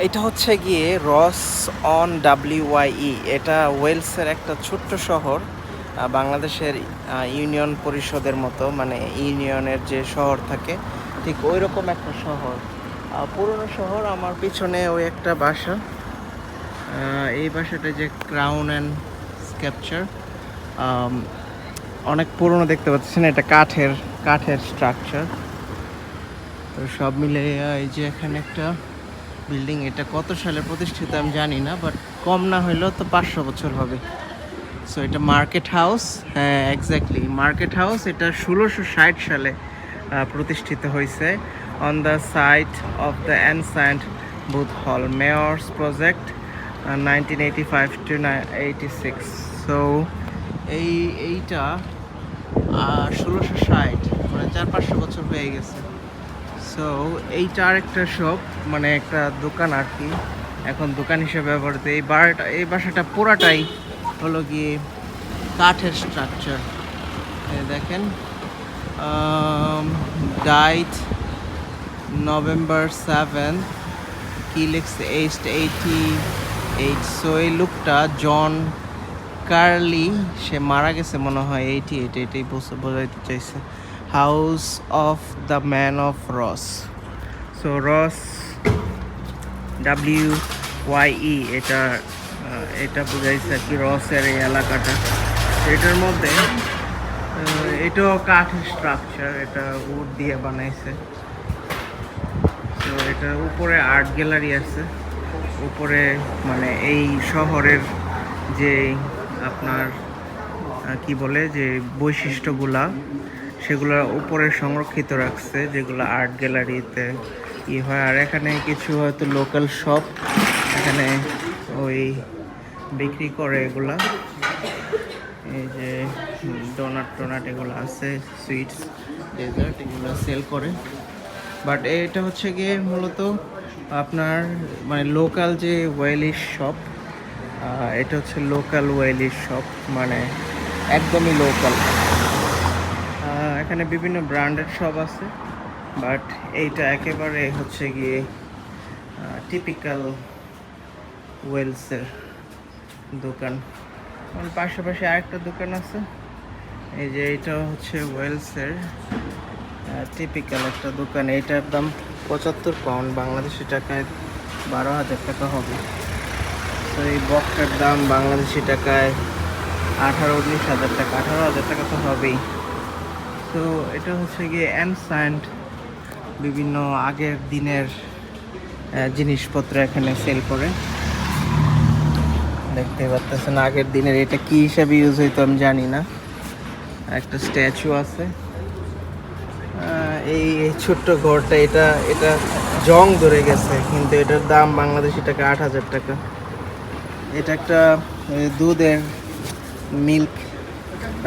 এটা হচ্ছে গিয়ে রস অন WYE। এটা ওয়েলসের একটা ছোট্ট শহর, বাংলাদেশের ইউনিয়ন পরিষদের মতো, মানে ইউনিয়নের যে শহর থাকে ঠিক ওই রকম একটা শহর, পুরনো শহর। আমার পিছনে ওই একটা বাসা, এই বাসাটা যে ক্রাউন অ্যান্ড স্ক্যাপচার, অনেক পুরনো দেখতে পাচ্ছেন। এটা কাঠের স্ট্রাকচার। তো সব মিলে এই যে এখানে একটা বিল্ডিং, এটা কত সালে প্রতিষ্ঠিত আমি জানি না, বাট কম না হইলেও তো 500 বছর হবে। সো এটা মার্কেট হাউস। হ্যাঁ, এক্স্যাক্টলি মার্কেট হাউস। এটা 1660 সালে প্রতিষ্ঠিত হয়েছে on the site of the ancient booth hall mayor's project 1985 to 86। So এইটা 1660, মানে 400-500 বছর হয়ে গেছে। সো এইটা আরেকটা শপ, মানে একটা দোকান আর কি, এখন দোকান হিসেবে ব্যবহৃত। এই বাসাটা পুরাটাই হলো গিয়ে কাঠের স্ট্রাকচার। দেখেন, ডাইট November 7, কি লিখছে, aged 88। সো এই লোকটা জন কার্লি, সে মারা গেছে মনে হয় 88, এটাই বোঝাইতে চাইছে। House of the man of রস। সো রস WYE, এটা বোঝাইছে আর কি, রসের এই এলাকাটা। এটার মধ্যে এটাও কাঠের স্ট্রাকচার, এটা উড দিয়ে বানাইছে। তো এটার উপরে আর্ট গ্যালারি আছে উপরে, মানে এই শহরের যে আপনার কি বলে যে বৈশিষ্ট্যগুলা, সেগুলো উপরে সংরক্ষিত রাখছে, যেগুলো আর্ট গ্যালারিতে হয়। আর এখানে কিছু হয়তো লোকাল শপ এখানে ওই বিক্রি করে এগুলা, এই যে ডোনাট এগুলো আছে, সুইটস ডেজার্ট এগুলো সেল করে। বাট এটা হচ্ছে গিয়ে মূলত আপনার মানে লোকাল যে ওয়েলিশ শপ, এটা হচ্ছে লোকাল ওয়েলিশ শপ, মানে একদমই লোকাল। এখানে বিভিন্ন ব্র্যান্ডেড শপ আছে, বাট এইটা একেবারে হচ্ছে গিয়ে টিপিক্যাল ওয়েলসের দোকান। পাশাপাশি আরেকটা দোকান আছে, এই যে এটা হচ্ছে ওয়েলসের টিপিক্যাল একটা দোকান। এইটার দাম 75 পাউন্ড, বাংলাদেশি টাকায় 12,000 টাকা হবে। তো এই বক্সটার দাম বাংলাদেশি টাকায় 18-19,000 টাকা, 18,000 টাকা তো হবেই। তো এটা হচ্ছে গিয়ে অ্যানসান্ট, বিভিন্ন আগের দিনের জিনিসপত্র এখানে সেল করে। দেখতে পাচ্ছেন আগের দিনের, এটা কি হিসাবে ইউজ হইতো আমি জানি না। একটা স্ট্যাচু আছে। এই ছোট্ট ঘরটা, এটা জং ধরে গেছে, কিন্তু এটার দাম বাংলাদেশি টাকা 8,000 টাকা। এটা একটা দুধের মিল্ক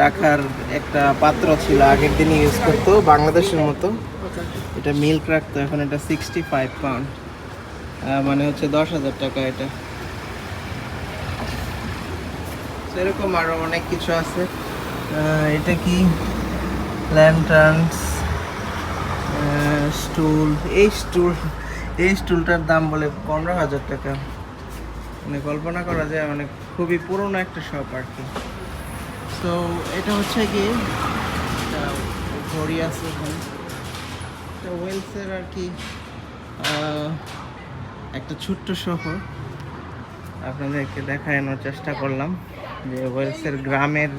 রাখার একটা পাত্র ছিল, আগের দিনে ইউজ করতো বাংলাদেশের মতো। এটা মিল্ক রাখতো, এখন এটা 65 পাউন্ড, মানে হচ্ছে 10,000 টাকা এটা। সেরকম আরো অনেক কিছু আছে। এটা কি ল্যান্টার্নস, স্টুল। এই স্টুলটার দাম বলে 15,000 টাকা। মানে কল্পনা করা যায়, মানে খুবই পুরনো একটা শপ আর কি। তো এটা হচ্ছে কি ঘড়ি আছে এখানে, এটা ওয়েলসের আর কি একটা ছোট্ট শহর। আপনাদেরকে দেখানোর চেষ্টা করলাম যে ওয়েলসের গ্রামের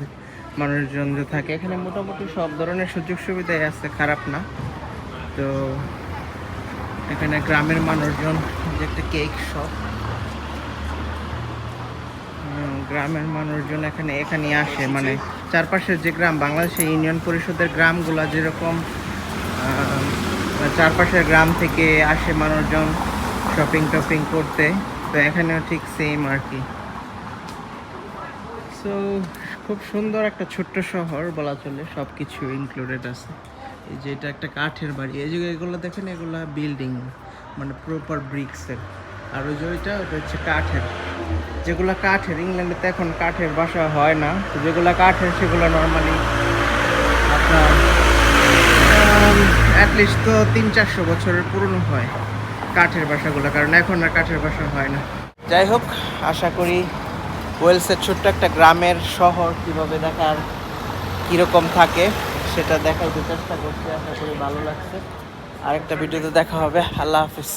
মানুষজন যে থাকে এখানে, মোটামুটি সব ধরনের সুযোগ সুবিধাই আছে, খারাপ না। তো এখানে গ্রামের মানুষজন, যে একটা কেক শপ, গ্রামের মানুষজন এখানে আসে, মানে চারপাশের যে গ্রাম, বাংলাদেশের ইউনিয়ন পরিষদের গ্রামগুলা যেরকম চারপাশের গ্রাম থেকে আসে মানুষজন শপিং করতে, তো এখানেও ঠিক সেম আর কি। সো খুব সুন্দর একটা ছোট্ট শহর বলা চলে, সব কিছু ইনক্লুডেড আছে। এই যে এটা একটা কাঠের বাড়ি, এই যে এগুলো দেখেন, এগুলো বিল্ডিং মানে প্রপার ব্রিক্সের। আর ওই যে ওইটা হচ্ছে কাঠের, যেগুলো কাঠের, ইংল্যান্ডে তো এখন কাঠের বাসা হয় না, তো যেগুলো কাঠের সেগুলো নর্মালি আপনার অ্যাটলিস্ট তো 300-400 বছরের পুরনো হয়। কাঠের বাসাগুলো, কারণ এখন আর কাঠের বাসা হয় না। যাই হোক, আশা করি ওয়েলসের ছোট্ট একটা গ্রামের শহর কিভাবে দেখার কীরকম থাকে সেটা দেখাইতে চেষ্টা করছি। আশা করি ভালো লাগছে। আরেকটা ভিডিওতে দেখা হবে। আল্লাহ হাফিজ।